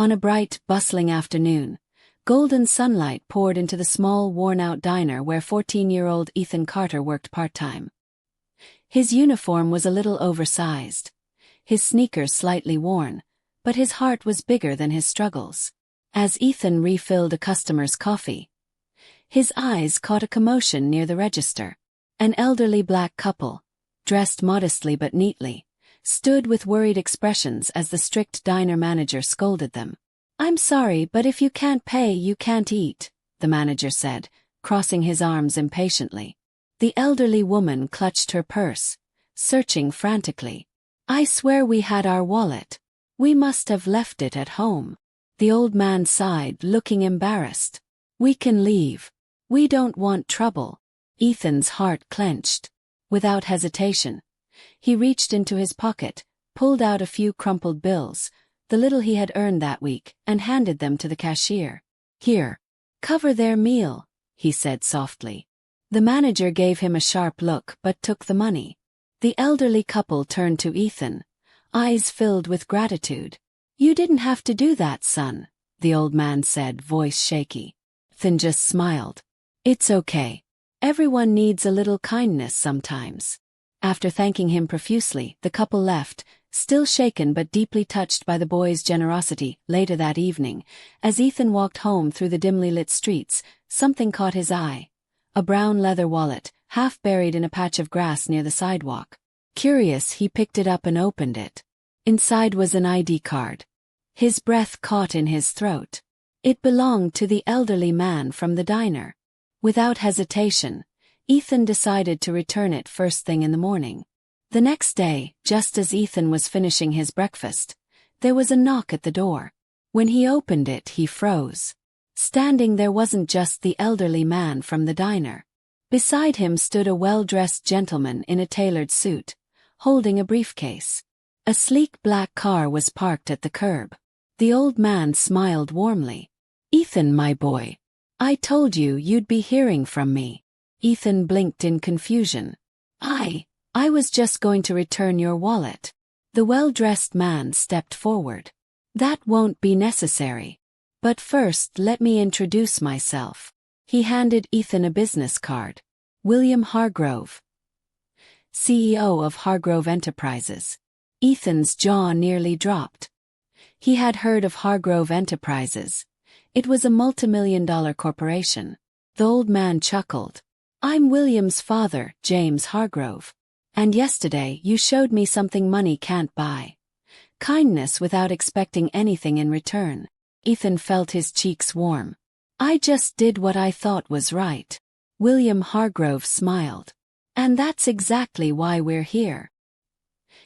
On a bright, bustling afternoon, golden sunlight poured into the small, worn-out diner where 14-year-old Ethan Carter worked part-time. His uniform was a little oversized, his sneakers slightly worn, but his heart was bigger than his struggles. As Ethan refilled a customer's coffee, his eyes caught a commotion near the register. An elderly black couple, dressed modestly but neatly, stood with worried expressions as the strict diner manager scolded them. "I'm sorry, but if you can't pay, you can't eat," the manager said, crossing his arms impatiently. The elderly woman clutched her purse, searching frantically. "I swear we had our wallet. We must have left it at home." The old man sighed, looking embarrassed. "We can leave. We don't want trouble." Ethan's heart clenched. Without hesitation, he reached into his pocket, pulled out a few crumpled bills, the little he had earned that week, and handed them to the cashier. "Here. Cover their meal," he said softly. The manager gave him a sharp look but took the money. The elderly couple turned to Ethan, eyes filled with gratitude. "You didn't have to do that, son," the old man said, voice shaky. Ethan just smiled. "It's okay. Everyone needs a little kindness sometimes." After thanking him profusely, the couple left, still shaken but deeply touched by the boy's generosity. Later that evening, as Ethan walked home through the dimly lit streets, something caught his eye. A brown leather wallet, half buried in a patch of grass near the sidewalk. Curious, he picked it up and opened it. Inside was an ID card. His breath caught in his throat. It belonged to the elderly man from the diner. Without hesitation, Ethan decided to return it first thing in the morning. The next day, just as Ethan was finishing his breakfast, there was a knock at the door. When he opened it, he froze. Standing there wasn't just the elderly man from the diner. Beside him stood a well-dressed gentleman in a tailored suit, holding a briefcase. A sleek black car was parked at the curb. The old man smiled warmly. "Ethan, my boy. I told you you'd be hearing from me." Ethan blinked in confusion. I was just going to return your wallet." The well-dressed man stepped forward. "That won't be necessary. But first let me introduce myself." He handed Ethan a business card. "William Hargrove, CEO of Hargrove Enterprises." Ethan's jaw nearly dropped. He had heard of Hargrove Enterprises. It was a multimillion-dollar corporation. The old man chuckled. "I'm William's father, James Hargrove. And yesterday you showed me something money can't buy. Kindness without expecting anything in return." Ethan felt his cheeks warm. "I just did what I thought was right." William Hargrove smiled. "And that's exactly why we're here."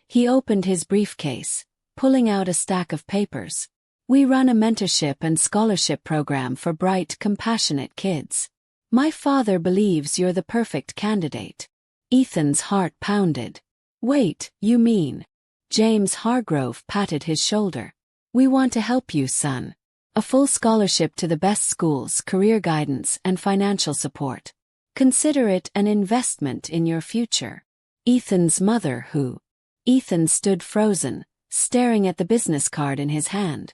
He opened his briefcase, pulling out a stack of papers. "We run a mentorship and scholarship program for bright, compassionate kids. My father believes you're the perfect candidate." Ethan's heart pounded. "Wait, you mean?" James Hargrove patted his shoulder. "We want to help you, son. A full scholarship to the best schools, career guidance, and financial support. Consider it an investment in your future." Ethan's mother, who? Ethan stood frozen, staring at the business card in his hand.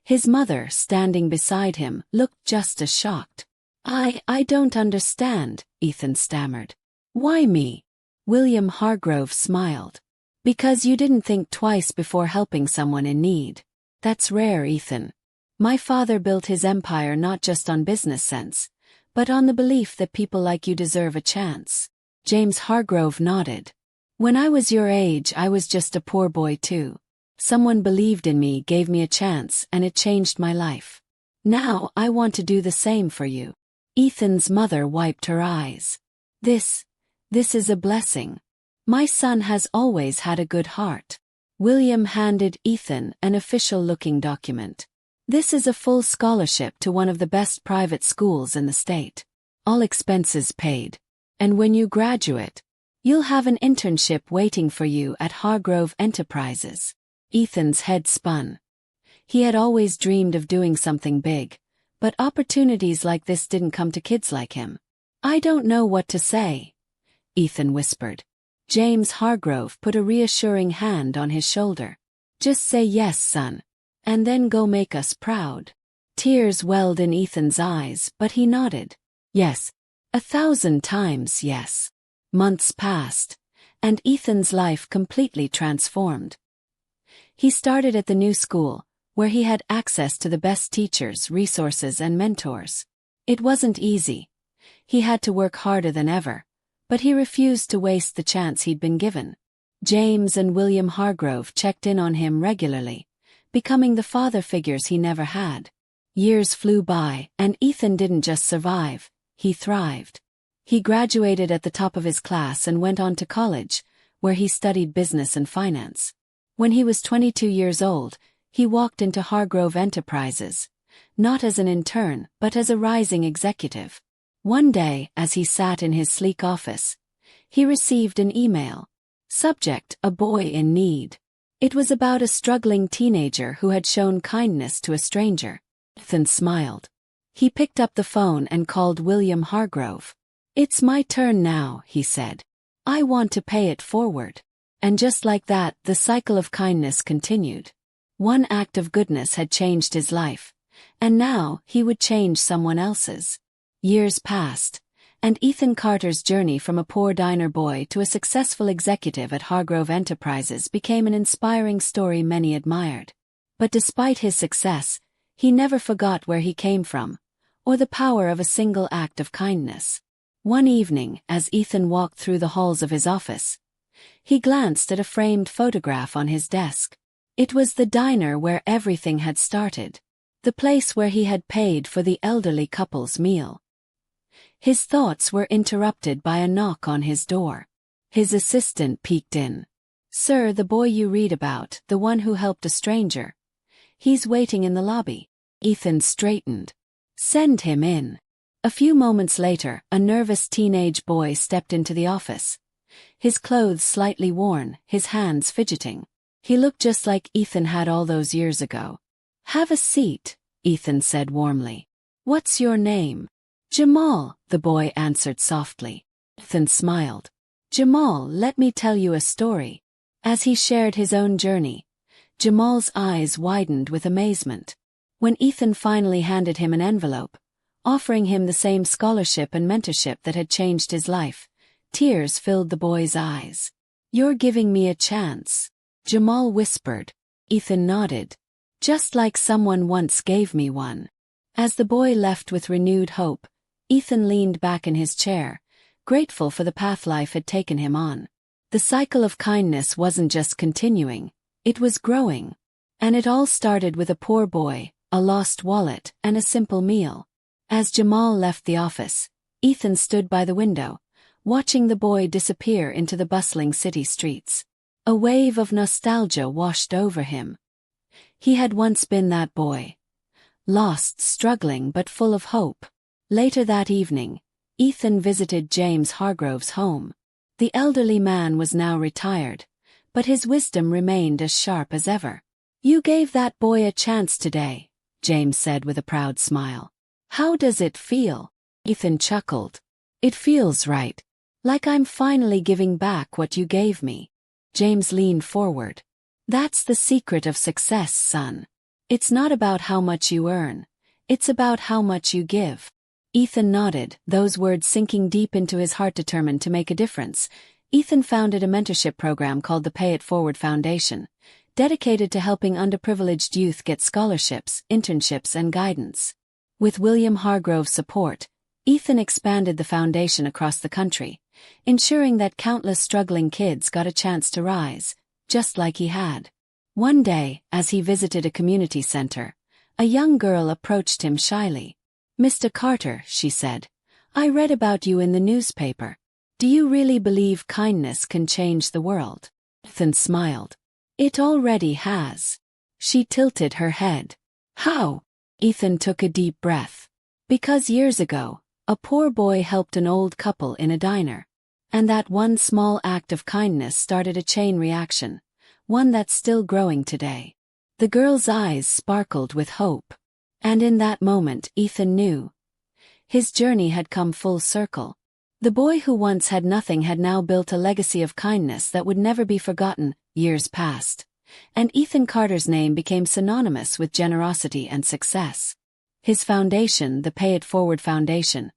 His mother, standing beside him, looked just as shocked. I don't understand," Ethan stammered. "Why me?" William Hargrove smiled. "Because you didn't think twice before helping someone in need. That's rare, Ethan. My father built his empire not just on business sense, but on the belief that people like you deserve a chance." James Hargrove nodded. "When I was your age, I was just a poor boy too. Someone believed in me, gave me a chance, and it changed my life. Now I want to do the same for you." Ethan's mother wiped her eyes. This is a blessing. My son has always had a good heart." William handed Ethan an official-looking document. "This is a full scholarship to one of the best private schools in the state. All expenses paid. And when you graduate, you'll have an internship waiting for you at Hargrove Enterprises." Ethan's head spun. He had always dreamed of doing something big, but opportunities like this didn't come to kids like him. "I don't know what to say," Ethan whispered. James Hargrove put a reassuring hand on his shoulder. "Just say yes, son. And then go make us proud. Tears welled in Ethan's eyes, but he nodded. Yes. 1,000 times yes. Months passed, and Ethan's life completely transformed. He started at the new school, where he had access to the best teachers, resources, and mentors. It wasn't easy. He had to work harder than ever, but he refused to waste the chance he'd been given. James and William Hargrove checked in on him regularly, becoming the father figures he never had. Years flew by, and Ethan didn't just survive, he thrived. He graduated at the top of his class and went on to college, where he studied business and finance. When he was 22 years old, he walked into Hargrove Enterprises, not as an intern but as a rising executive. One day, as he sat in his sleek office, he received an email. Subject: a boy in need. It was about a struggling teenager who had shown kindness to a stranger. Ethan smiled. He picked up the phone and called William Hargrove. "It's my turn now," he said. "I want to pay it forward." And just like that, the cycle of kindness continued. One act of goodness had changed his life, and now he would change someone else's. Years passed, and Ethan Carter's journey from a poor diner boy to a successful executive at Hargrove Enterprises became an inspiring story many admired. But despite his success, he never forgot where he came from, or the power of a single act of kindness. One evening, as Ethan walked through the halls of his office, he glanced at a framed photograph on his desk. It was the diner where everything had started, the place where he had paid for the elderly couple's meal. His thoughts were interrupted by a knock on his door. His assistant peeked in. "Sir, the boy you read about, the one who helped a stranger. He's waiting in the lobby." Ethan straightened. "Send him in." A few moments later, a nervous teenage boy stepped into the office. His clothes slightly worn, his hands fidgeting. He looked just like Ethan had all those years ago. "Have a seat," Ethan said warmly. "What's your name?" "Jamal," the boy answered softly. Ethan smiled. "Jamal, let me tell you a story." As he shared his own journey, Jamal's eyes widened with amazement. When Ethan finally handed him an envelope, offering him the same scholarship and mentorship that had changed his life, tears filled the boy's eyes. "You're giving me a chance," Jamal whispered. Ethan nodded. "Just like someone once gave me one." As the boy left with renewed hope, Ethan leaned back in his chair, grateful for the path life had taken him on. The cycle of kindness wasn't just continuing, it was growing. And it all started with a poor boy, a lost wallet, and a simple meal. As Jamal left the office, Ethan stood by the window, watching the boy disappear into the bustling city streets. A wave of nostalgia washed over him. He had once been that boy. Lost, struggling, but full of hope. Later that evening, Ethan visited James Hargrove's home. The elderly man was now retired, but his wisdom remained as sharp as ever. "You gave that boy a chance today," James said with a proud smile. "How does it feel?" Ethan chuckled. "It feels right. Like I'm finally giving back what you gave me." James leaned forward. "That's the secret of success, son. It's not about how much you earn. It's about how much you give." Ethan nodded, those words sinking deep into his heart. Determined to make a difference, Ethan founded a mentorship program called the Pay It Forward Foundation, dedicated to helping underprivileged youth get scholarships, internships, and guidance. With William Hargrove's support, Ethan expanded the foundation across the country, ensuring that countless struggling kids got a chance to rise, just like he had. One day, as he visited a community center, a young girl approached him shyly. "Mr. Carter," she said, "I read about you in the newspaper. Do you really believe kindness can change the world?" Ethan smiled. "It already has." She tilted her head. "How?" Ethan took a deep breath. "Because years ago, a poor boy helped an old couple in a diner. And that one small act of kindness started a chain reaction, one that's still growing today." The girl's eyes sparkled with hope. And in that moment, Ethan knew. His journey had come full circle. The boy who once had nothing had now built a legacy of kindness that would never be forgotten. Years passed, and Ethan Carter's name became synonymous with generosity and success. His foundation, the Pay It Forward Foundation,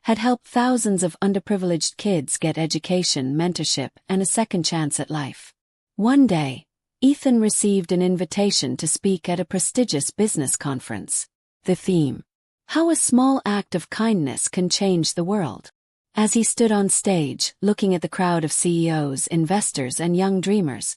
had helped thousands of underprivileged kids get education, mentorship, and a second chance at life. One day, Ethan received an invitation to speak at a prestigious business conference. The theme: How a Small Act of Kindness Can Change the World. As he stood on stage, looking at the crowd of CEOs, investors, and young dreamers,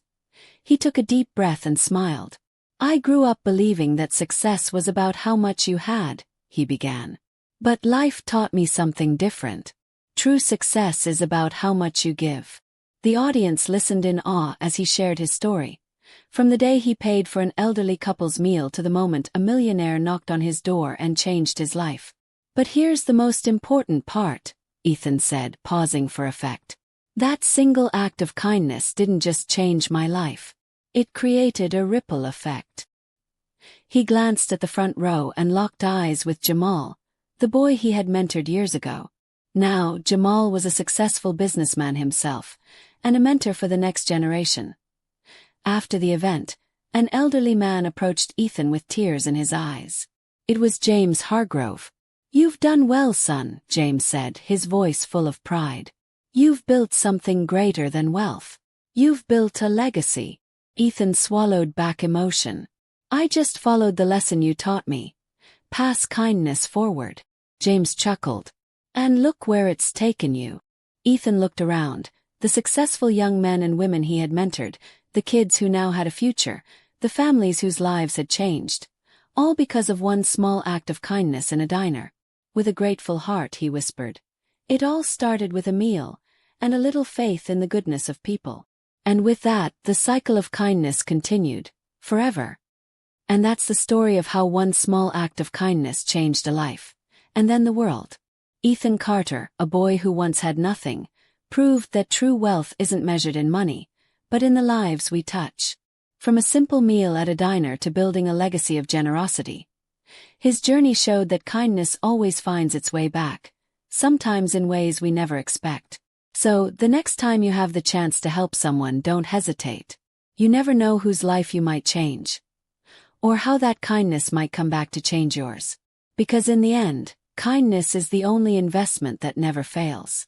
he took a deep breath and smiled. "I grew up believing that success was about how much you had," he began. "But life taught me something different. True success is about how much you give." The audience listened in awe as he shared his story. From the day he paid for an elderly couple's meal to the moment a millionaire knocked on his door and changed his life. "But here's the most important part," Ethan said, pausing for effect. "That single act of kindness didn't just change my life. It created a ripple effect." He glanced at the front row and locked eyes with Jamal, the boy he had mentored years ago. Now, Jamal was a successful businessman himself, and a mentor for the next generation. After the event, an elderly man approached Ethan with tears in his eyes. It was James Hargrove. "You've done well, son," James said, his voice full of pride. "You've built something greater than wealth. You've built a legacy." Ethan swallowed back emotion. "I just followed the lesson you taught me. Pass kindness forward." James chuckled. "And look where it's taken you." Ethan looked around. The successful young men and women he had mentored, the kids who now had a future, the families whose lives had changed, all because of one small act of kindness in a diner. With a grateful heart, he whispered, "It all started with a meal, and a little faith in the goodness of people." And with that, the cycle of kindness continued, forever. And that's the story of how one small act of kindness changed a life, and then the world. Ethan Carter, a boy who once had nothing, proved that true wealth isn't measured in money, but in the lives we touch. From a simple meal at a diner to building a legacy of generosity, his journey showed that kindness always finds its way back, sometimes in ways we never expect. So, the next time you have the chance to help someone, don't hesitate. You never know whose life you might change, or how that kindness might come back to change yours. Because in the end, kindness is the only investment that never fails.